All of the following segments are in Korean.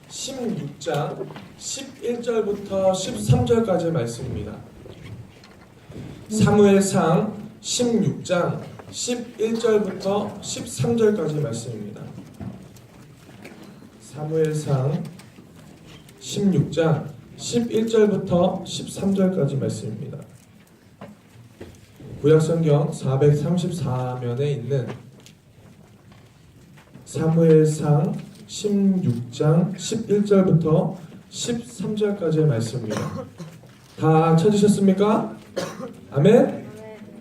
16장 11절부터 13절까지의 말씀입니다. 사무엘상 16장 11절부터 13절까지의 말씀입니다. 사무엘상 16장 11절부터 13절까지 말씀입니다. 구약성경 434면에 있는 사무엘상 16장 11절부터 13절까지의 말씀입니다. 다 찾으셨습니까? 아멘?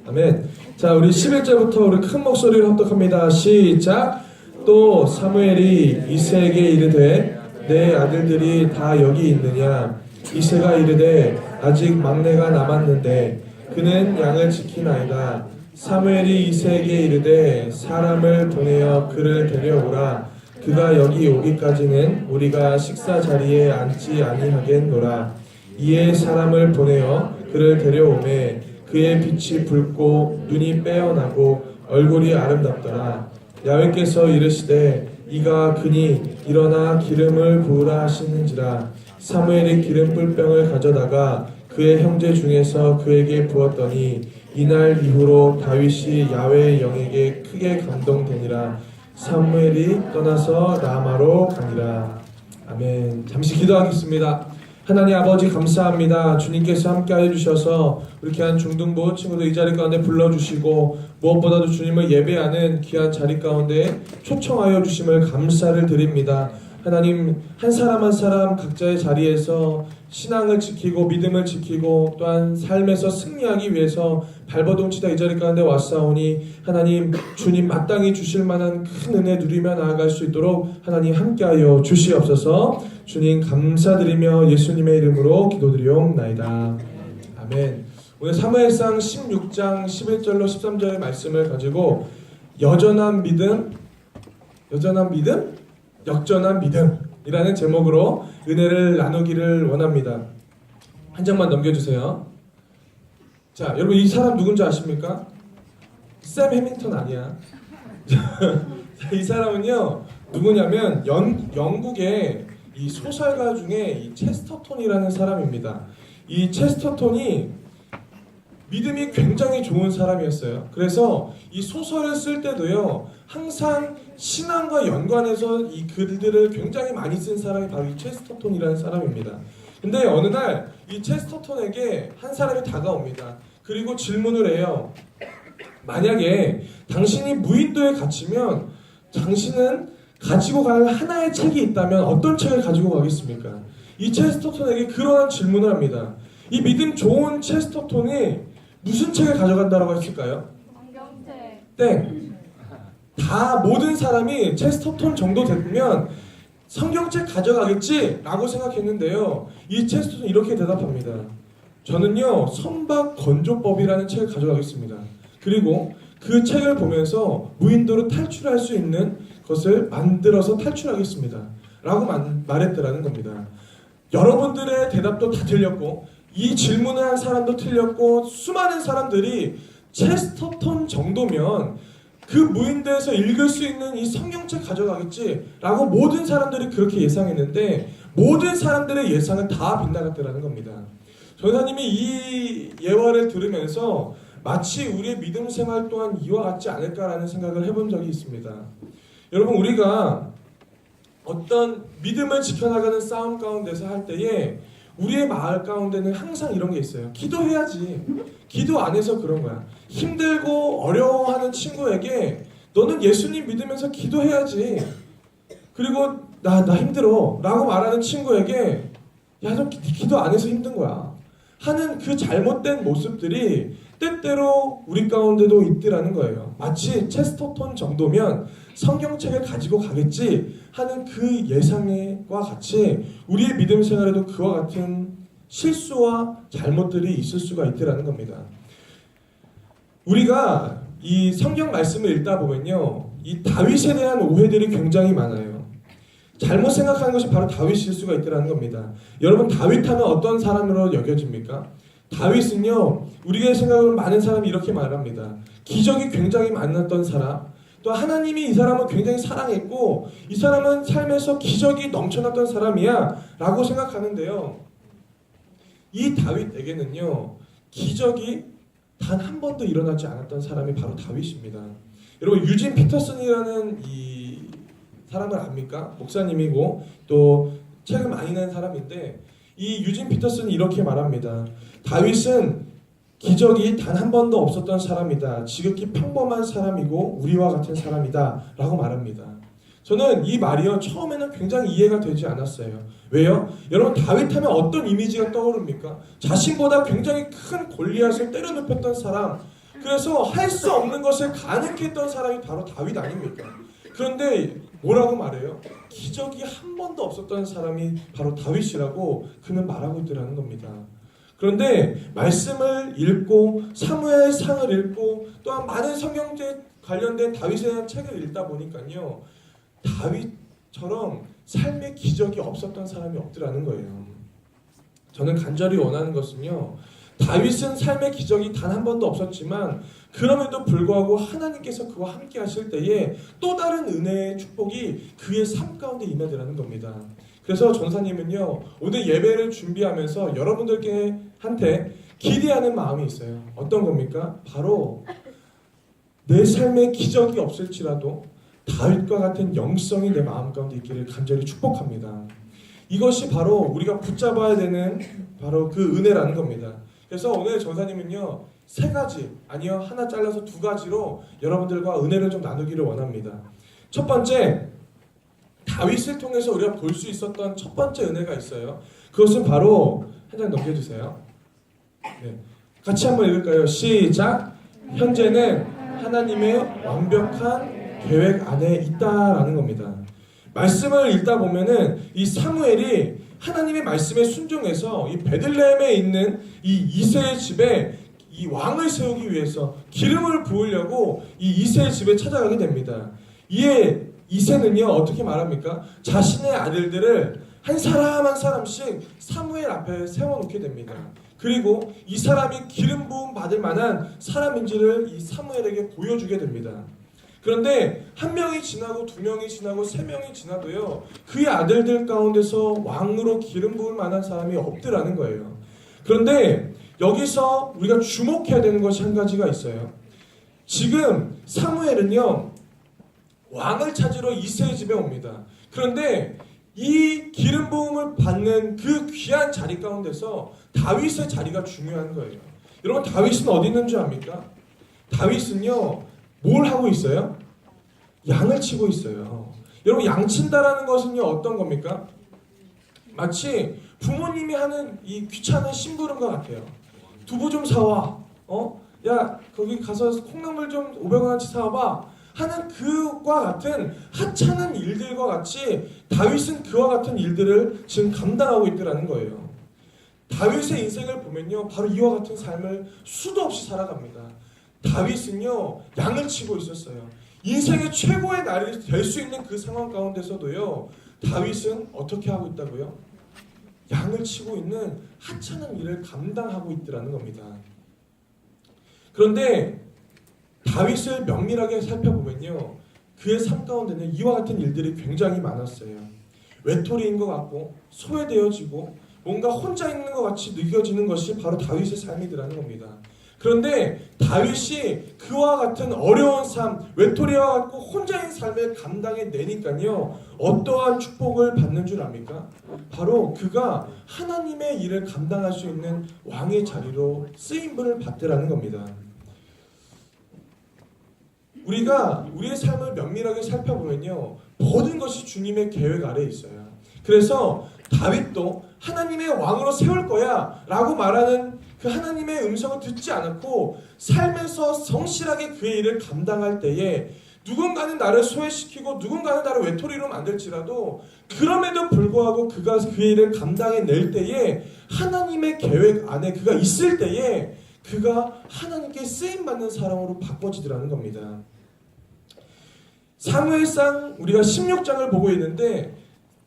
아멘. 자, 우리 11절부터 우리 큰 목소리로 합독합니다. 시작. 또 사무엘이 이새에게 이르되 내 아들들이 다 여기 있느냐? 이새가 이르되 아직 막내가 남았는데 그는 양을 지키나이다. 사무엘이 이새에게 이르되 사람을 보내어 그를 데려오라. 그가 여기 오기까지는 우리가 식사 자리에 앉지 아니하겠노라. 이에 사람을 보내어 그를 데려오매 그의 빛이 붉고 눈이 빼어나고 얼굴이 아름답더라. 야훼께서 이르시되 이가 그니 일어나 기름을 부으라 하시는지라. 사무엘이 기름 뿔병을 가져다가 그의 형제 중에서 그에게 부었더니 이날 이후로 다윗이 야훼의 영에게 크게 감동되니라. 사무엘이 떠나서 라마로 가니라. 아멘. 잠시 기도하겠습니다. 하나님 아버지 감사합니다. 주님께서 함께하여 주셔서 우리 귀한 중등부 친구들 이 자리 가운데 불러주시고 무엇보다도 주님을 예배하는 귀한 자리 가운데 초청하여 주심을 감사를 드립니다. 하나님 한 사람 한 사람 각자의 자리에서 신앙을 지키고 믿음을 지키고 또한 삶에서 승리하기 위해서 발버둥치다 이 자리 가운데 왔사오니 하나님 주님 마땅히 주실 만한 큰 은혜 누리며 나아갈 수 있도록 하나님 함께하여 주시옵소서. 주님 감사드리며 예수님의 이름으로 기도드리옵나이다. 아멘. 오늘 사무엘상 16장 11절로 13절의 말씀을 가지고 여전한 믿음, 역전한 믿음이라는 제목으로 은혜를 나누기를 원합니다. 한 장만 넘겨주세요. 자, 여러분 이 사람 누군지 아십니까? 샘 해밍턴 아니야. 이 사람은요 누구냐면 영국의 이 소설가 중에 이 체스터톤이라는 사람입니다. 이 체스터톤이 믿음이 굉장히 좋은 사람이었어요. 그래서 이 소설을 쓸 때도요 항상 신앙과 연관해서 이 글들을 굉장히 많이 쓴 사람이 바로 이 체스터톤이라는 사람입니다. 근데 어느 날 이 체스터톤에게 한 사람이 다가옵니다. 그리고 질문을 해요. 만약에 당신이 무인도에 갇히면 당신은 가지고 갈 하나의 책이 있다면 어떤 책을 가지고 가겠습니까? 이 체스터톤에게 그러한 질문을 합니다. 이 믿음 좋은 체스터톤이 무슨 책을 가져간다고 했을까요? 성경책. 땡. 다 모든 사람이 체스터톤 정도 되면 성경책 가져가겠지? 라고 생각했는데요. 이 체스터톤이 이렇게 대답합니다. 저는요 선박 건조법이라는 책을 가져가겠습니다. 그리고 그 책을 보면서 무인도로 탈출할 수 있는 것을 만들어서 탈출하겠습니다. 라고 말했더라는 겁니다. 여러분들의 대답도 다 틀렸고 이 질문을 한 사람도 틀렸고 수많은 사람들이 체스터톤 정도면 그 무인도에서 읽을 수 있는 이 성경책 가져가겠지 라고 모든 사람들이 그렇게 예상했는데 모든 사람들의 예상은 다 빗나갔더라는 겁니다. 전사님이 이 예화를 들으면서 마치 우리의 믿음 생활 또한 이와 같지 않을까라는 생각을 해본 적이 있습니다. 여러분 우리가 어떤 믿음을 지켜나가는 싸움 가운데서 할 때에 우리의 마을 가운데는 항상 이런 게 있어요. 기도해야지. 기도 안 해서 그런 거야. 힘들고 어려워하는 친구에게 너는 예수님 믿으면서 기도해야지. 그리고 나 힘들어 라고 말하는 친구에게 야 너 기도 안 해서 힘든 거야 하는 그 잘못된 모습들이 때때로 우리 가운데도 있더라는 거예요. 마치 체스터톤 정도면 성경책을 가지고 가겠지 하는 그 예상과 같이 우리의 믿음 생활에도 그와 같은 실수와 잘못들이 있을 수가 있더라는 겁니다. 우리가 이 성경 말씀을 읽다 보면요 이 다윗에 대한 오해들이 굉장히 많아요. 잘못 생각하는 것이 바로 다윗일 수가 있더라는 겁니다. 여러분 다윗하면 어떤 사람으로 여겨집니까? 다윗은요 우리의 생각으로 많은 사람이 이렇게 말합니다. 기적이 굉장히 많았던 사람, 또 하나님이 이 사람을 굉장히 사랑했고 이 사람은 삶에서 기적이 넘쳐났던 사람이야 라고 생각하는데요. 이 다윗에게는요, 기적이 단 한 번도 일어나지 않았던 사람이 바로 다윗입니다. 여러분, 유진 피터슨이라는 이 사람을 압니까? 목사님이고 또 책을 많이 낸 사람인데, 이 유진 피터슨이 이렇게 말합니다. 다윗은 기적이 단 한 번도 없었던 사람이다. 지극히 평범한 사람이고 우리와 같은 사람이다 라고 말합니다. 저는 이 말이요, 처음에는 굉장히 이해가 되지 않았어요. 왜요? 여러분, 다윗 하면 어떤 이미지가 떠오릅니까? 자신보다 굉장히 큰 골리앗을 때려눕혔던 사람, 그래서 할 수 없는 것을 가능케 했던 사람이 바로 다윗 아닙니까? 그런데 뭐라고 말해요? 기적이 한 번도 없었던 사람이 바로 다윗이라고 그는 말하고 있더라는 겁니다. 그런데 말씀을 읽고 사무엘상을 읽고 또한 많은 성경에 관련된 다윗에 대한 책을 읽다 보니까요, 다윗처럼 삶의 기적이 없었던 사람이 없더라는 거예요. 저는 간절히 원하는 것은요, 다윗은 삶의 기적이 단 한 번도 없었지만 그럼에도 불구하고 하나님께서 그와 함께 하실 때에 또 다른 은혜의 축복이 그의 삶 가운데 임하더라는 겁니다. 그래서 전사님은요, 오늘 예배를 준비하면서 여러분들한테 기대하는 마음이 있어요. 어떤 겁니까? 바로 내 삶에 기적이 없을지라도 다윗과 같은 영성이 내 마음 가운데 있기를 간절히 축복합니다. 이것이 바로 우리가 붙잡아야 되는 바로 그 은혜라는 겁니다. 그래서 오늘 전사님은요, 3가지, 아니요, 하나 잘라서 2가지로 여러분들과 은혜를 좀 나누기를 원합니다. 첫 번째, 다윗을 통해서 우리가 볼 수 있었던 첫 번째 은혜가 있어요. 그것은 바로, 한 장 넘겨주세요. 네. 같이 한번 읽을까요? 시작! 현재는 하나님의 완벽한 계획 안에 있다라는 겁니다. 말씀을 읽다 보면은 이 사무엘이 하나님의 말씀에 순종해서 이 베들레헴에 있는 이 이새의 집에 이 왕을 세우기 위해서 기름을 부으려고 이 이새의 집에 찾아가게 됩니다. 이에 이새는요, 어떻게 말합니까? 자신의 아들들을 한 사람 한 사람씩 사무엘 앞에 세워놓게 됩니다. 그리고 이 사람이 기름 부음 받을 만한 사람인지를 이 사무엘에게 보여주게 됩니다. 그런데 1명이 지나고 2명이 지나고 3명이 지나도요, 그의 아들들 가운데서 왕으로 기름 부을 만한 사람이 없더라는 거예요. 그런데 여기서 우리가 주목해야 되는 것이 한 가지가 있어요. 지금 사무엘은요, 왕을 찾으러 이새의 집에 옵니다. 그런데 이 기름 부음을 받는 그 귀한 자리 가운데서 다윗의 자리가 중요한 거예요. 여러분, 다윗은 어디 있는 줄 압니까? 다윗은요, 뭘 하고 있어요? 양을 치고 있어요. 여러분, 양 친다라는 것은요, 어떤 겁니까? 마치 부모님이 하는 이 귀찮은 심부름과 같아요. 두부 좀 사와. 야, 거기 가서 콩나물 좀 500원어치 사와봐. 하는 그와 같은 하찮은 일들과 같이 다윗은 그와 같은 일들을 지금 감당하고 있더라는 거예요. 다윗의 인생을 보면요, 바로 이와 같은 삶을 수도 없이 살아갑니다. 다윗은요, 양을 치고 있었어요. 인생의 최고의 날이 될 수 있는 그 상황 가운데서도요, 다윗은 어떻게 하고 있다고요? 양을 치고 있는 하찮은 일을 감당하고 있더라는 겁니다. 그런데 다윗을 면밀하게 살펴보면요, 그의 삶 가운데는 이와 같은 일들이 굉장히 많았어요. 외톨이인 것 같고 소외되어지고 뭔가 혼자 있는 것 같이 느껴지는 것이 바로 다윗의 삶이더라는 겁니다. 그런데 다윗이 그와 같은 어려운 삶, 외톨이와 같고 혼자인 삶을 감당해내니까요, 어떠한 축복을 받는 줄 압니까? 바로 그가 하나님의 일을 감당할 수 있는 왕의 자리로 쓰임을 받더라는 겁니다. 우리가 우리의 삶을 면밀하게 살펴보면요, 모든 것이 주님의 계획 아래에 있어요. 그래서 다윗도 하나님의 왕으로 세울 거야 라고 말하는 그 하나님의 음성을 듣지 않았고 삶에서 성실하게 그의 일을 감당할 때에 누군가는 나를 소외시키고 누군가는 나를 외톨이로 만들지라도 그럼에도 불구하고 그가 그의 일을 감당해낼 때에 하나님의 계획 안에 그가 있을 때에 그가 하나님께 쓰임받는 사람으로 바꿔지더라는 겁니다. 사무엘상 우리가 16장을 보고 있는데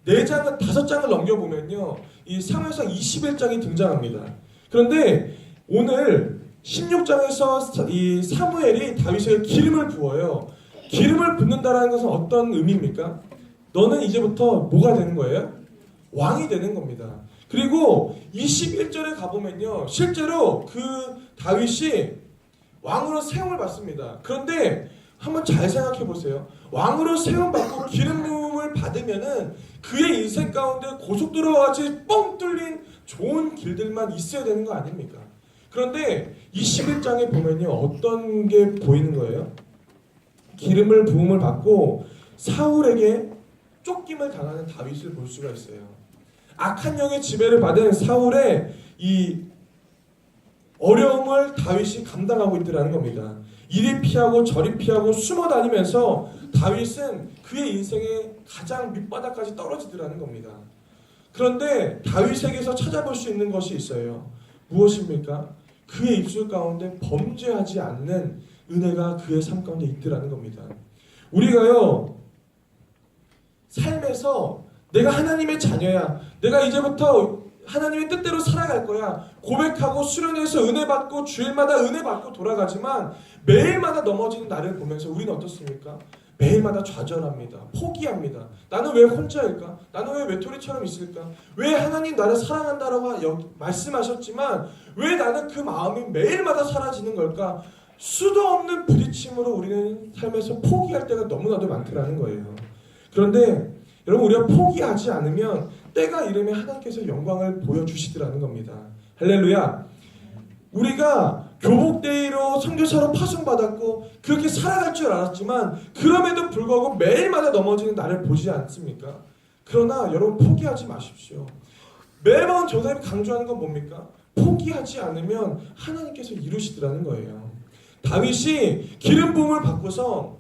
4장은 5장을 넘겨보면요, 이 사무엘상 21장이 등장합니다. 그런데 오늘 16장에서 이 사무엘이 다윗에게 기름을 부어요. 기름을 붓는다라는 것은 어떤 의미입니까? 너는 이제부터 뭐가 되는 거예요? 왕이 되는 겁니다. 그리고 21절에 가보면요, 실제로 그 다윗이 왕으로 세움을 받습니다. 그런데 한번 잘 생각해 보세요. 왕으로 세움 받고 기름 부음을 받으면은 그의 인생 가운데 고속도로와 같이 뻥 뚫린 좋은 길들만 있어야 되는 거 아닙니까? 그런데 21장에 보면요, 어떤 게 보이는 거예요? 기름을 부음을 받고 사울에게 쫓김을 당하는 다윗을 볼 수가 있어요. 악한 영의 지배를 받은 사울의 이 어려움을 다윗이 감당하고 있더라는 겁니다. 이리 피하고 저리 피하고 숨어 다니면서 다윗은 그의 인생의 가장 밑바닥까지 떨어지더라는 겁니다. 그런데 다윗에게서 찾아볼 수 있는 것이 있어요. 무엇입니까? 그의 입술 가운데 범죄하지 않는 은혜가 그의 삶 가운데 있더라는 겁니다. 우리가요, 삶에서 내가 하나님의 자녀야, 내가 이제부터 하나님의 뜻대로 살아갈 거야 고백하고 수련해서 은혜 받고 주일마다 은혜 받고 돌아가지만 매일마다 넘어지는 나를 보면서 우리는 어떻습니까? 매일마다 좌절합니다. 포기합니다. 나는 왜 혼자일까? 나는 왜 외톨이처럼 있을까? 왜 하나님 나를 사랑한다라고 말씀하셨지만 왜 나는 그 마음이 매일마다 사라지는 걸까? 수도 없는 부딪힘으로 우리는 삶에서 포기할 때가 너무나도 많더라는 거예요. 그런데 여러분, 우리가 포기하지 않으면 때가 이르면 하나님께서 영광을 보여주시더라는 겁니다. 할렐루야. 우리가 교복대의로 선교사로 파송받았고 그렇게 살아갈 줄 알았지만 그럼에도 불구하고 매일마다 넘어지는 나를 보지 않습니까? 그러나 여러분, 포기하지 마십시오. 매번 저사님이 강조하는 건 뭡니까? 포기하지 않으면 하나님께서 이루시더라는 거예요. 다윗이 기름 부음을 받고서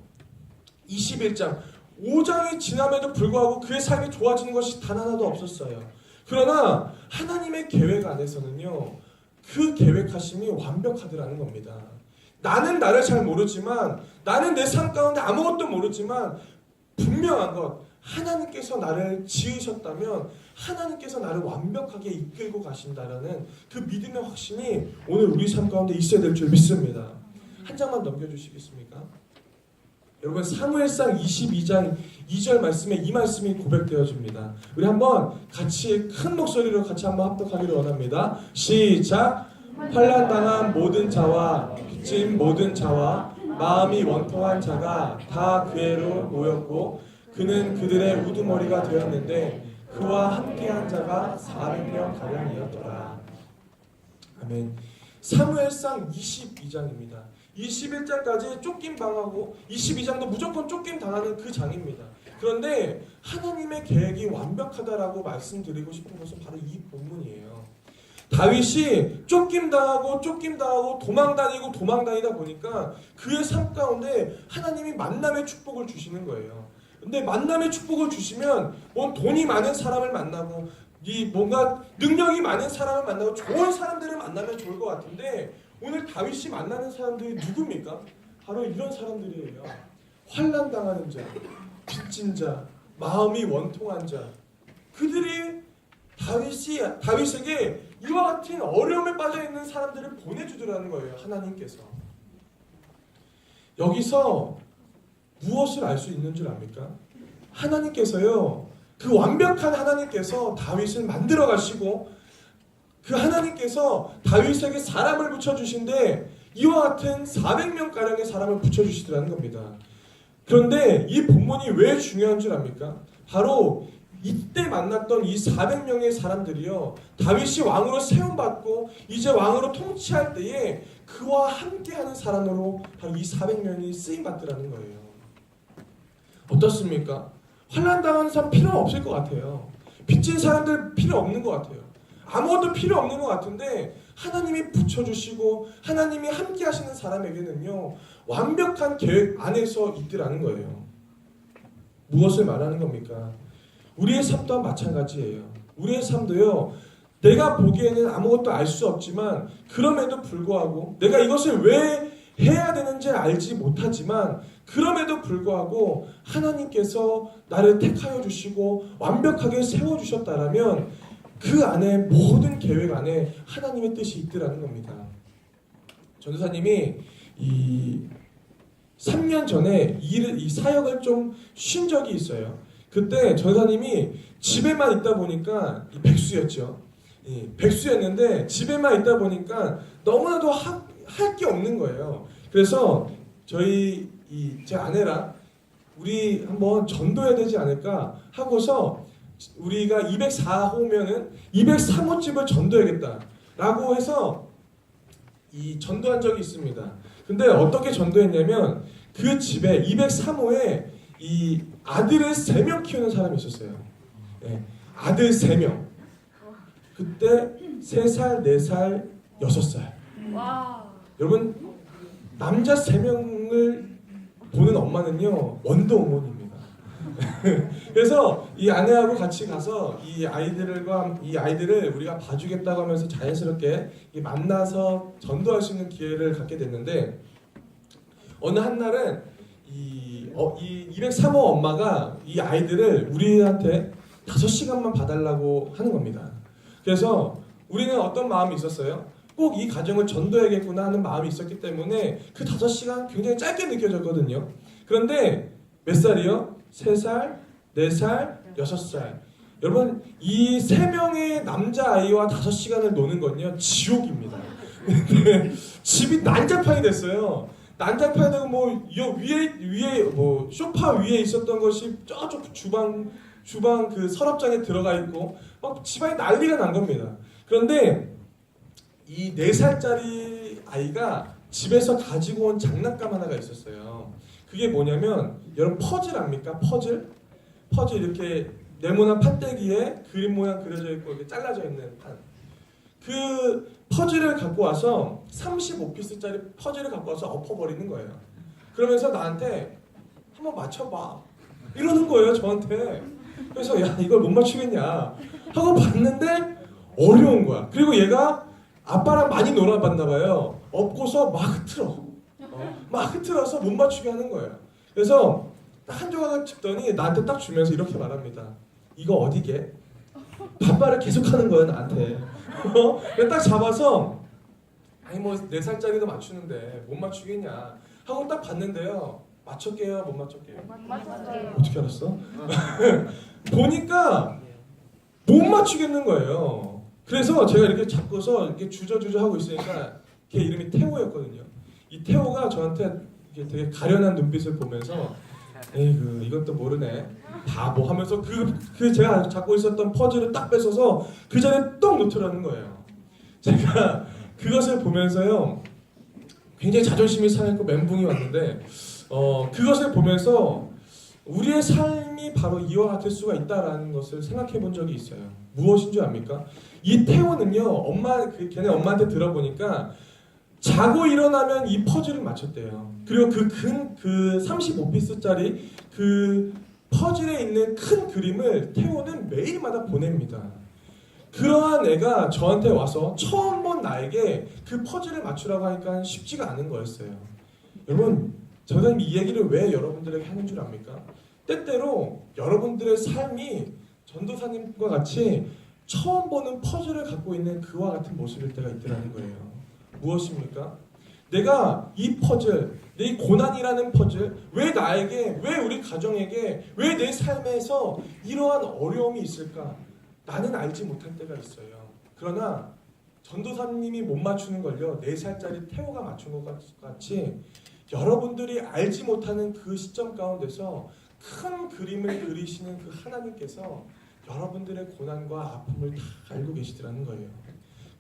21장 5장이 지남에도 불구하고 그의 삶이 좋아지는 것이 단 하나도 없었어요. 그러나 하나님의 계획 안에서는요, 그 계획하심이 완벽하더라는 겁니다. 나는 나를 잘 모르지만, 나는 내 삶 가운데 아무것도 모르지만 분명한 것, 하나님께서 나를 지으셨다면 하나님께서 나를 완벽하게 이끌고 가신다라는 그 믿음의 확신이 오늘 우리 삶 가운데 있어야 될 줄 믿습니다. 한 장만 넘겨주시겠습니까? 여러분, 사무엘상 22장 2절 말씀에 이 말씀이 고백되어집니다. 우리 한번 같이 큰 목소리로 같이 한번 합독하기를 원합니다. 시작! 환난당한 모든 자와 빚진 모든 자와 마음이 원통한 자가 다 그에로 모였고 그는 그들의 우두머리가 되었는데 그와 함께한 자가 400명 가량이었더라. 아멘. 사무엘상 22장입니다. 21장까지 쫓김 당하고 22장도 무조건 쫓김 당하는 그 장입니다. 그런데 하나님의 계획이 완벽하다라고 말씀드리고 싶은 것은 바로 이 본문이에요. 다윗이 쫓김 당하고 도망 다니다 보니까 그의 삶 가운데 하나님이 만남의 축복을 주시는 거예요. 근데 만남의 축복을 주시면 뭐 돈이 많은 사람을 만나고 뭔가 능력이 많은 사람을 만나고 좋은 사람들을 만나면 좋을 것 같은데 오늘 다윗이 만나는 사람들이 누굽니까? 바로 이런 사람들이에요. 환난당하는 자, 빚진 자, 마음이 원통한 자. 그들이 다윗에게 이와 같은 어려움에 빠져있는 사람들을 보내주더라는 거예요. 하나님께서. 여기서 무엇을 알 수 있는 줄 압니까? 하나님께서요, 그 완벽한 하나님께서 다윗을 만들어 가시고 그 하나님께서 다윗에게 사람을 붙여주신데 이와 같은 400명가량의 사람을 붙여주시더라는 겁니다. 그런데 이 본문이 왜 중요한 줄 압니까? 바로 이때 만났던 이 400명의 사람들이요, 다윗이 왕으로 세움받고 이제 왕으로 통치할 때에 그와 함께하는 사람으로 바로 이 400명이 쓰임받더라는 거예요. 어떻습니까? 환난당하는 사람 필요는 없을 것 같아요. 빚진 사람들 필요 없는 것 같아요. 아무것도 필요 없는 것 같은데 하나님이 붙여주시고 하나님이 함께 하시는 사람에게는요, 완벽한 계획 안에서 있더라는 거예요. 무엇을 말하는 겁니까? 우리의 삶 또한 마찬가지예요. 우리의 삶도요, 내가 보기에는 아무것도 알 수 없지만 그럼에도 불구하고 내가 이것을 왜 해야 되는지 알지 못하지만 그럼에도 불구하고 하나님께서 나를 택하여 주시고 완벽하게 세워주셨다라면 그 안에 모든 계획 안에 하나님의 뜻이 있더라는 겁니다. 전도사님이 이 3년 전에 이 사역을 좀 쉰 적이 있어요. 그때 전사님이 집에만 있다 보니까 백수였죠. 백수였는데 집에만 있다 보니까 너무나도 할 게 없는 거예요. 그래서 제 아내랑 우리 한번 전도해야 되지 않을까 하고서 우리가 204호면은 203호집을 전도해야겠다라고 해서 전도한 적이 있습니다. 근데 어떻게 전도했냐면 그 집에 203호에 이 아들을 3명 키우는 사람이 있었어요. 아들 3명. 그때 3살, 4살, 6살. 와. 여러분 남자 3명을 보는 엄마는요 원더우먼입니다. 그래서 이 아내하고 같이 가서 이 아이들을 우리가 봐주겠다고 하면서 자연스럽게 만나서 전도할 수 있는 기회를 갖게 됐는데 어느 한 날은 이 203호 엄마가 이 아이들을 우리한테 5시간만 봐달라고 하는 겁니다. 그래서 우리는 어떤 마음이 있었어요? 꼭 이 가정을 전도해야겠구나 하는 마음이 있었기 때문에 그 5시간 굉장히 짧게 느껴졌거든요. 그런데 몇 살이요? 3살, 4살, 6살. 여러분 이 3명의 남자아이와 5시간을 노는 건요 지옥입니다. 집이 난장판이 됐어요. 난장판이 되고 뭐 위에 뭐 소파 위에 있었던 것이 저쪽 주방 그 서랍장에 들어가 있고 막 집안이 난리가 난 겁니다. 그런데 이 4살짜리 아이가 집에서 가지고 온 장난감 하나가 있었어요. 그게 뭐냐면 여러분 퍼즐 압니까? 퍼즐 이렇게 네모난 판때기에 그림 모양 그려져 있고 이렇게 잘라져 있는 판. 그 퍼즐을 갖고 와서 35피스짜리 퍼즐을 갖고 와서 엎어버리는 거예요. 그러면서 나한테 한번 맞춰봐 이러는 거예요 저한테. 그래서 야 이걸 못 맞추겠냐 하고 봤는데 어려운 거야. 그리고 얘가 아빠랑 많이 놀아봤나 봐요. 엎고서 막 흐트러서 못 맞추게 하는 거예요. 그래서 한 조각을 집더니 나한테 딱 주면서 이렇게 말합니다. 이거 어디게? 반말을 계속하는 거예요 나한테. 딱 잡아서 아니 뭐 4살짜리도 맞추는데 못 맞추겠냐 하고 딱 봤는데요. 맞췄게요? 못 맞췄게요? 맞췄어요. 어떻게 알았어? 보니까 못 맞추겠는 거예요. 그래서 제가 이렇게 잡고서 이렇게 주저주저 하고 있으니까 걔 이름이 태호였거든요. 이 태호가 저한테 이렇게 되게 가련한 눈빛을 보면서 에이그 이것도 모르네 바보 하면서 그 제가 잡고 있었던 퍼즐을 딱 뺏어서 그 자리에 똥 놓더라는 거예요. 제가 그것을 보면서요 굉장히 자존심이 상했고 멘붕이 왔는데 그것을 보면서 우리의 삶이 바로 이와 같을 수가 있다라는 것을 생각해 본 적이 있어요. 무엇인 줄 압니까? 이 태호는요 걔네 엄마한테 들어보니까 자고 일어나면 이 퍼즐을 맞췄대요. 그리고 그 35피스짜리 그 퍼즐에 있는 큰 그림을 태호는 매일마다 보냅니다. 그러한 애가 저한테 와서 처음 본 나에게 그 퍼즐을 맞추라고 하니까 쉽지가 않은 거였어요. 여러분 저는 이 얘기를 왜 여러분들에게 하는 줄 압니까? 때때로 여러분들의 삶이 전도사님과 같이 처음 보는 퍼즐을 갖고 있는 그와 같은 모습일 때가 있더라는 거예요. 무엇입니까? 내가 이 퍼즐, 내 고난이라는 퍼즐, 왜 나에게, 왜 우리 가정에게, 왜 내 삶에서 이러한 어려움이 있을까? 나는 알지 못할 때가 있어요. 그러나 전도사님이 못 맞추는 걸요 4살짜리 태호가 맞춘 것 같이 여러분들이 알지 못하는 그 시점 가운데서 큰 그림을 그리시는 그 하나님께서 여러분들의 고난과 아픔을 다 알고 계시더라는 거예요.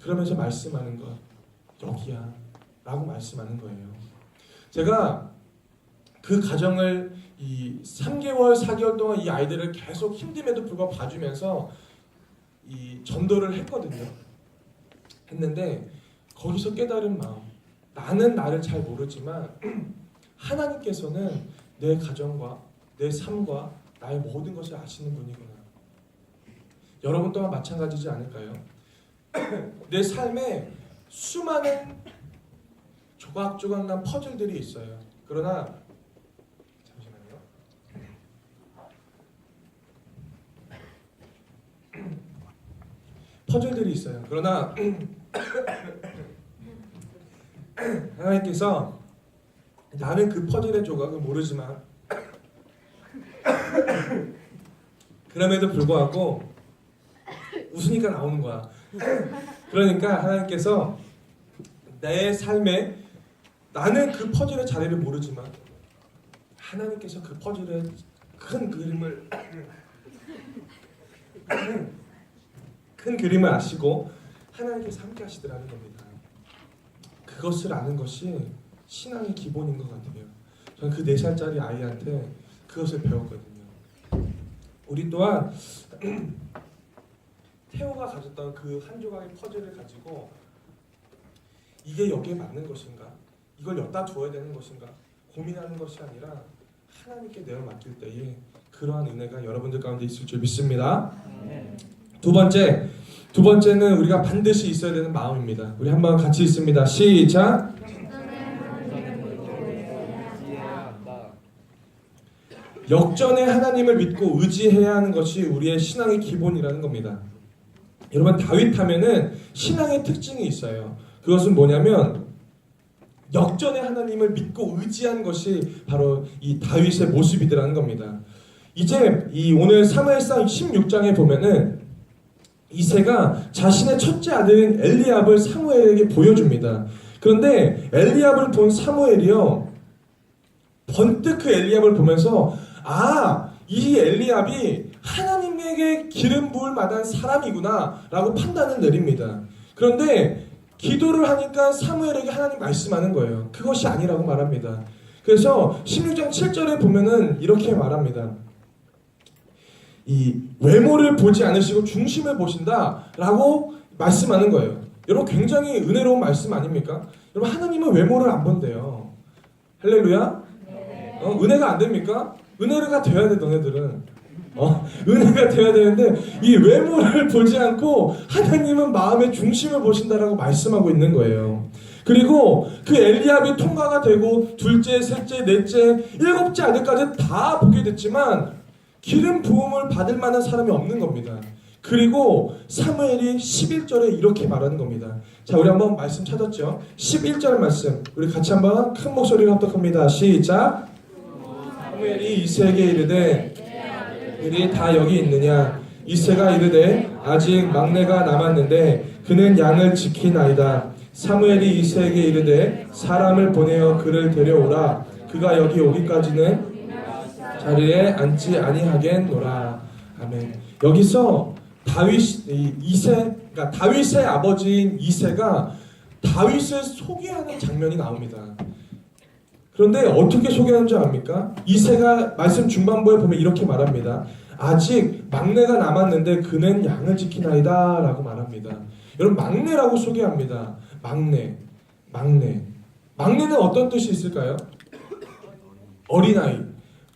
그러면서 말씀하는 것 여기야 라고 말씀하는 거예요. 제가 그 가정을 이 3개월 4개월 동안 이 아이들을 계속 힘듦에도 불구하고 봐주면서 이 전도를 했는데 거기서 깨달은 마음, 나는 나를 잘 모르지만 하나님께서는 내 가정과 내 삶과 나의 모든 것을 아시는 분이구나. 여러분 또한 마찬가지지 않을까요? 내 삶에 수많은 조각조각난 퍼즐들이 있어요. 그러나 잠시만요. 퍼즐들이 있어요. 그러나 하나님께서 나는 그 퍼즐의 조각을 모르지만 그럼에도 불구하고 웃으니까 나오는 거야. 그러니까 하나님께서 내 삶에 나는 그 퍼즐의 자리를 모르지만 하나님께서 그 퍼즐의 큰 그림을 큰 그림을 아시고 하나님께서 함께 하시더라는 겁니다. 그것을 아는 것이 신앙의 기본인 것 같아요. 저는 그 4살짜리 아이한테 그것을 배웠거든요. 우리 또한 태호가 가졌던 그 한 조각의 퍼즐을 가지고 이게 여기에 맞는 것인가? 이걸 여기다 두어야 되는 것인가? 고민하는 것이 아니라 하나님께 내어 맡길 때에 그러한 은혜가 여러분들 가운데 있을 줄 믿습니다. 두 번째는 우리가 반드시 있어야 되는 마음입니다. 우리 한번 같이 있습니다. 시작. 역전에 하나님을 믿고 의지해야 하는 것이 우리의 신앙의 기본이라는 겁니다. 여러분, 다윗 하면은 신앙의 특징이 있어요. 그것은 뭐냐면 역전에 하나님을 믿고 의지한 것이 바로 이 다윗의 모습이더라는 겁니다. 이제 이 오늘 사무엘상 16장에 보면은 이새가 자신의 첫째 아들인 엘리압을 사무엘에게 보여줍니다. 그런데 엘리압을 본 사무엘이요, 번뜩 그 엘리압을 보면서 이 엘리압이 하나님에게 기름 부을 만한 사람이구나 라고 판단을 내립니다. 그런데 기도를 하니까 사무엘에게 하나님 말씀하는 거예요. 그것이 아니라고 말합니다. 그래서 16장 7절에 보면은 이렇게 말합니다. 이 외모를 보지 않으시고 중심을 보신다 라고 말씀하는 거예요. 여러분, 굉장히 은혜로운 말씀 아닙니까? 여러분, 하나님은 외모를 안 본대요. 할렐루야. 은혜가 안 됩니까? 은혜가 돼야 돼. 너네들은 은혜가 돼야 되는데 이 외모를 보지 않고 하나님은 마음의 중심을 보신다라고 말씀하고 있는 거예요. 그리고 그 엘리압이 통과가 되고 둘째, 셋째, 넷째, 일곱째 아들까지 다 보게 됐지만 기름 부음을 받을 만한 사람이 없는 겁니다. 그리고 사무엘이 11절에 이렇게 말하는 겁니다. 자, 우리 한번 말씀 찾았죠? 11절 말씀 우리 같이 한번 큰 목소리로 합독합니다. 시작. 사무엘이 이새에게 이르되 그들이 다 여기 있느냐? 이새가 이르되 아직 막내가 남았는데 그는 양을 지키나이다. 사무엘이 이새에게 이르되 사람을 보내어 그를 데려오라. 그가 여기 오기까지는 자리에 앉지 아니하겠노라. 아멘. 여기서 그러니까 다윗의 아버지인 이새가 다윗을 소개하는 장면이 나옵니다. 그런데 어떻게 소개하는지 압니까? 이새가 말씀 중반부에 보면 이렇게 말합니다. 아직 막내가 남았는데 그는 양을 지키나이다 라고 말합니다. 여러분, 막내라고 소개합니다. 막내는 어떤 뜻이 있을까요? 어린아이,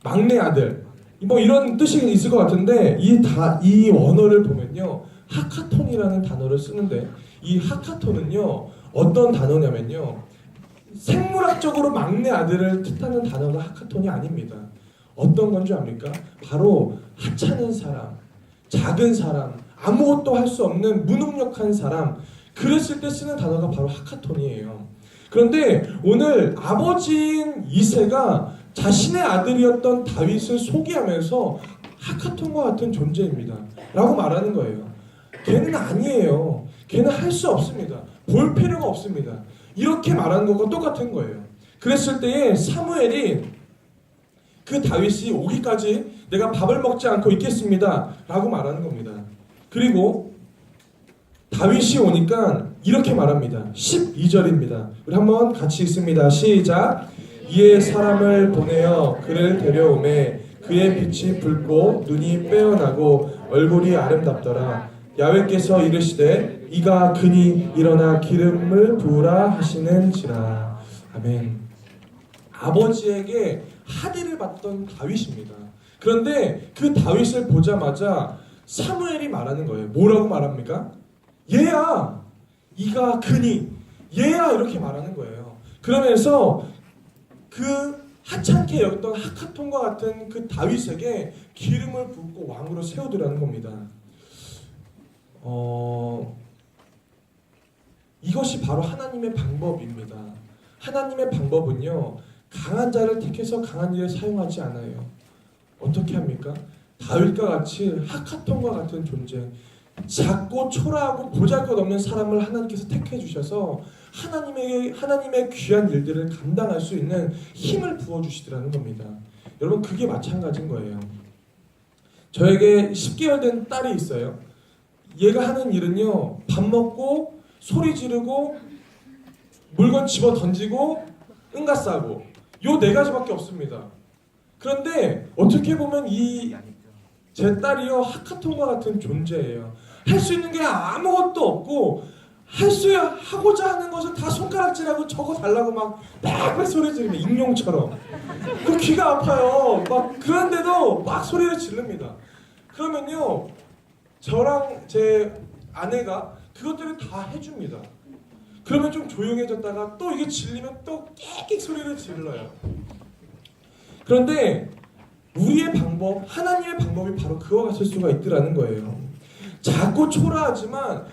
막내 아들, 뭐 이런 뜻이 있을 것 같은데 이 원어를 보면요, 하카톤이라는 단어를 쓰는데 이 하카톤은요 어떤 단어냐면요, 생물학적으로 막내 아들을 뜻하는 단어가 하카톤이 아닙니다. 어떤 건지 압니까? 바로 하찮은 사람, 작은 사람, 아무것도 할 수 없는 무능력한 사람, 그랬을 때 쓰는 단어가 바로 하카톤이에요. 그런데 오늘 아버지인 이새가 자신의 아들이었던 다윗을 소개하면서 하카톤과 같은 존재입니다 라고 말하는 거예요. 걔는 아니에요. 걔는 할 수 없습니다. 볼 필요가 없습니다. 이렇게 말하는 것과 똑같은 거예요. 그랬을 때에 사무엘이 그 다윗이 오기까지 내가 밥을 먹지 않고 있겠습니다 라고 말하는 겁니다. 그리고 다윗이 오니까 이렇게 말합니다. 12절입니다. 우리 한번 같이 읽습니다. 시작. 이에 사람을 보내어 그를 데려오매 그의 빛이 붉고 눈이 빼어나고 얼굴이 아름답더라. 야훼께서 이르시되 이가 그니 일어나 기름을 부으라 하시는지라. 아멘. 아버지에게 하대를 받던 다윗입니다. 그런데 그 다윗을 보자마자 사무엘이 말하는 거예요. 뭐라고 말합니까? 얘야, 이가 그니, 얘야, 이렇게 말하는 거예요. 그러면서 그 하찮게 여겼던 하카톤과 같은 그 다윗에게 기름을 붓고 왕으로 세우더라는 겁니다. 이것이 바로 하나님의 방법입니다. 하나님의 방법은요, 강한 자를 택해서 강한 일에 사용하지 않아요. 어떻게 합니까? 다윗과 같이 하카톤과 같은 존재, 작고 초라하고 보잘것없는 사람을 하나님께서 택해 주셔서 하나님의 귀한 일들을 감당할 수 있는 힘을 부어 주시더라는 겁니다. 여러분, 그게 마찬가지인 거예요. 저에게 10개월 된 딸이 있어요. 얘가 하는 일은요, 밥 먹고 소리 지르고 물건 집어 던지고 응가 싸고 요 4가지밖에 없습니다. 그런데 어떻게 보면 제 딸이요, 하카톤과 같은 존재예요. 할 수 있는 게 아무것도 없고 하고자 하는 것을 다 손가락질하고 적어달라고 막 소리 지르면 익룡처럼. 그 귀가 아파요. 막 그런데도 막 소리를 지릅니다. 그러면요, 저랑 제 아내가 그것들을 다 해줍니다. 그러면 좀 조용해졌다가 또 이게 질리면 또 끽끽 소리를 질러요. 그런데 우리의 방법, 하나님의 방법이 바로 그와 같을 수가 있더라는 거예요. 작고 초라하지만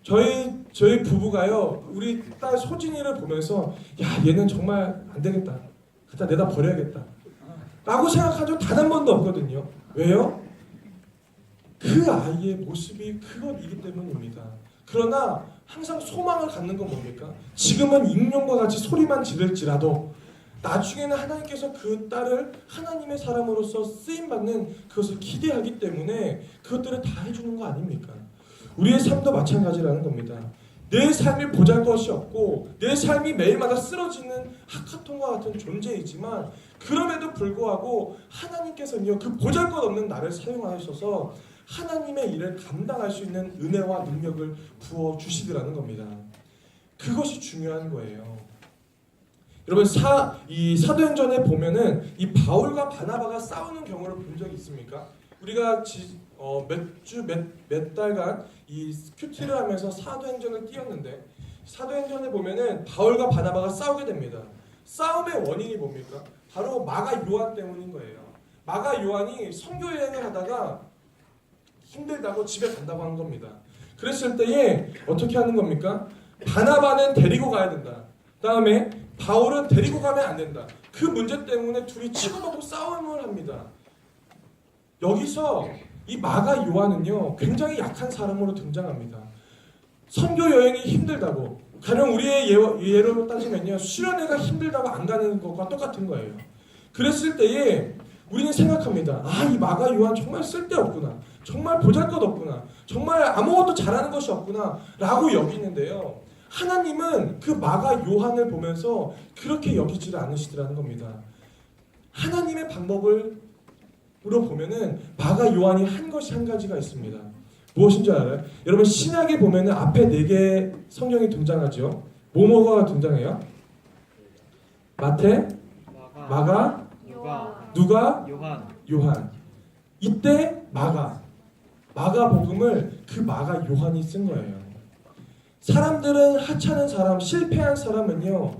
저희 부부가요, 우리 딸 소진이를 보면서 야, 얘는 정말 안 되겠다, 갖다 내다 버려야겠다 라고 생각한 적 단 한 번도 없거든요. 왜요? 그 아이의 모습이 그것이기 때문입니다. 그러나 항상 소망을 갖는 건 뭡니까? 지금은 익룡과 같이 소리만 지를지라도 나중에는 하나님께서 그 딸을 하나님의 사람으로서 쓰임받는 그것을 기대하기 때문에 그것들을 다 해주는 거 아닙니까? 우리의 삶도 마찬가지라는 겁니다. 내 삶이 보잘것이 없고 내 삶이 매일마다 쓰러지는 하카톤과 같은 존재이지만 그럼에도 불구하고 하나님께서는요, 그 보잘것없는 나를 사용하셔서 하나님의 일을 감당할 수 있는 은혜와 능력을 부어주시더라는 겁니다. 그것이 중요한 거예요. 여러분, 이 사도행전에 보면은 이 바울과 바나바가 싸우는 경우를 본 적이 있습니까? 우리가 몇 달간 이 큐티를 하면서 사도행전을 띄웠는데, 사도행전에 보면은 바울과 바나바가 싸우게 됩니다. 싸움의 원인이 뭡니까? 바로 마가 요한 때문인 거예요. 마가 요한이 선교 여행을 하다가 힘들다고 집에 간다고 한 겁니다. 그랬을 때에 어떻게 하는 겁니까? 바나바는 데리고 가야 된다. 다음에 바울은 데리고 가면 안 된다. 그 문제 때문에 둘이 치고받고 싸움을 합니다. 여기서 이 마가 요한은요, 굉장히 약한 사람으로 등장합니다. 선교 여행이 힘들다고, 가령 우리의 예로 따지면요, 수련회가 힘들다고 안 가는 것과 똑같은 거예요. 그랬을 때에 우리는 생각합니다. 이 마가 요한 정말 쓸데없구나, 정말 보잘것없구나, 정말 아무것도 잘하는 것이 없구나 라고 여기는데요, 하나님은 그 마가 요한을 보면서 그렇게 여기지를 않으시더라는 겁니다. 하나님의 방법으로 보면은 마가 요한이 한 것이 한 가지가 있습니다. 무엇인 줄 알아요? 여러분, 신약에 보면은 앞에 4개 성경이 등장하죠. 뭐뭐가 등장해요? 마태, 마가, 누가, 요한. 이때 마가복음을 그 마가 요한이 쓴 거예요. 사람들은 하찮은 사람, 실패한 사람은요,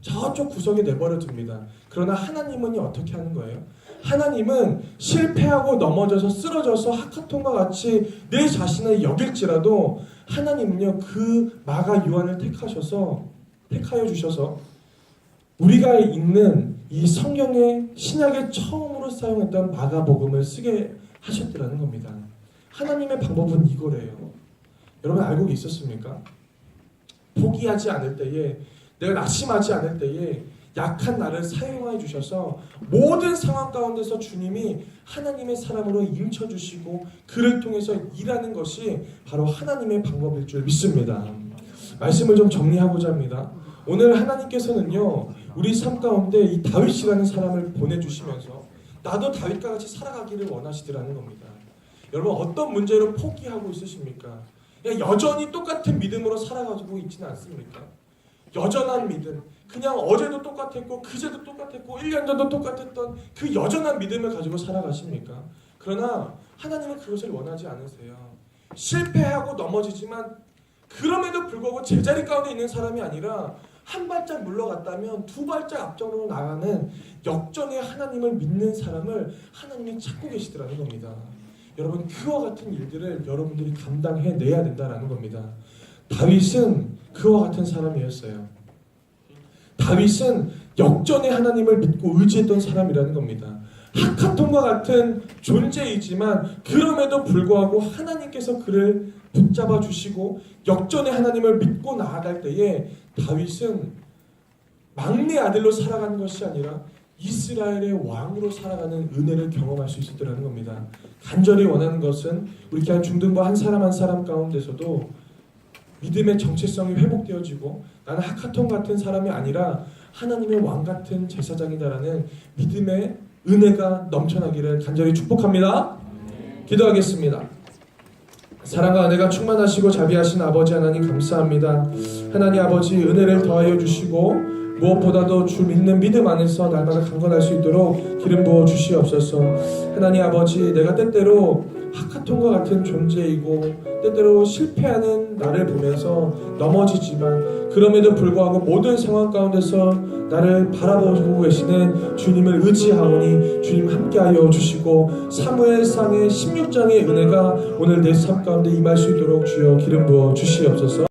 저쪽 구석에 내버려 둡니다. 그러나 하나님은 어떻게 하는 거예요? 하나님은 실패하고 넘어져서 쓰러져서 하카톤과 같이 내 자신을 여길지라도 하나님은요, 그 마가 요한을 택하여 주셔서 우리가 읽는 이 성경의 신약에 처음으로 사용했던 마가복음을 쓰게 하셨더라는 겁니다. 하나님의 방법은 이거래요. 여러분, 알고 있었습니까? 포기하지 않을 때에, 내가 낙심하지 않을 때에 약한 나를 사용해 주셔서 모든 상황 가운데서 주님이 하나님의 사람으로 임쳐주시고 그를 통해서 일하는 것이 바로 하나님의 방법일 줄 믿습니다. 말씀을 좀 정리하고자 합니다. 오늘 하나님께서는요, 우리 삶 가운데 이 다윗이라는 사람을 보내주시면서 나도 다윗과 같이 살아가기를 원하시더라는 겁니다. 여러분, 어떤 문제로 포기하고 있으십니까? 여전히 똑같은 믿음으로 살아가지고 있지는 않습니까? 여전한 믿음, 그냥 어제도 똑같았고 그제도 똑같았고 1년 전도 똑같았던 그 여전한 믿음을 가지고 살아가십니까? 그러나 하나님은 그것을 원하지 않으세요. 실패하고 넘어지지만 그럼에도 불구하고 제자리 가운데 있는 사람이 아니라 한 발짝 물러갔다면 2발짝 앞쪽으로 나가는 역전의 하나님을 믿는 사람을 하나님이 찾고 계시더라는 겁니다. 여러분, 그와 같은 일들을 여러분들이 감당해내야 된다는 겁니다. 다윗은 그와 같은 사람이었어요. 다윗은 역전의 하나님을 믿고 의지했던 사람이라는 겁니다. 하카톤과 같은 존재이지만 그럼에도 불구하고 하나님께서 그를 붙잡아 주시고 역전의 하나님을 믿고 나아갈 때에 다윗은 막내 아들로 살아가는 것이 아니라 이스라엘의 왕으로 살아가는 은혜를 경험할 수 있었다는 겁니다. 간절히 원하는 것은 우리 교회 중등부 한 사람 한 사람 가운데서도 믿음의 정체성이 회복되어지고 나는 하카톤 같은 사람이 아니라 하나님의 왕 같은 제사장이다라는 믿음의 은혜가 넘쳐나기를 간절히 축복합니다. 기도하겠습니다. 사랑과 은혜가 충만하시고 자비하신 아버지 하나님 감사합니다. 하나님 아버지 은혜를 더하여 주시고 무엇보다도 주 믿는 믿음 안에서 날마다 강건할 수 있도록 기름 부어 주시옵소서. 하나님 아버지 내가 때때로 하카톤과 같은 존재이고 때때로 실패하는 나를 보면서 넘어지지만 그럼에도 불구하고 모든 상황 가운데서 나를 바라보고 계시는 주님을 의지하오니 주님 함께하여 주시고 사무엘상의 16장의 은혜가 오늘 내 삶 가운데 임할 수 있도록 주여 기름 부어 주시옵소서.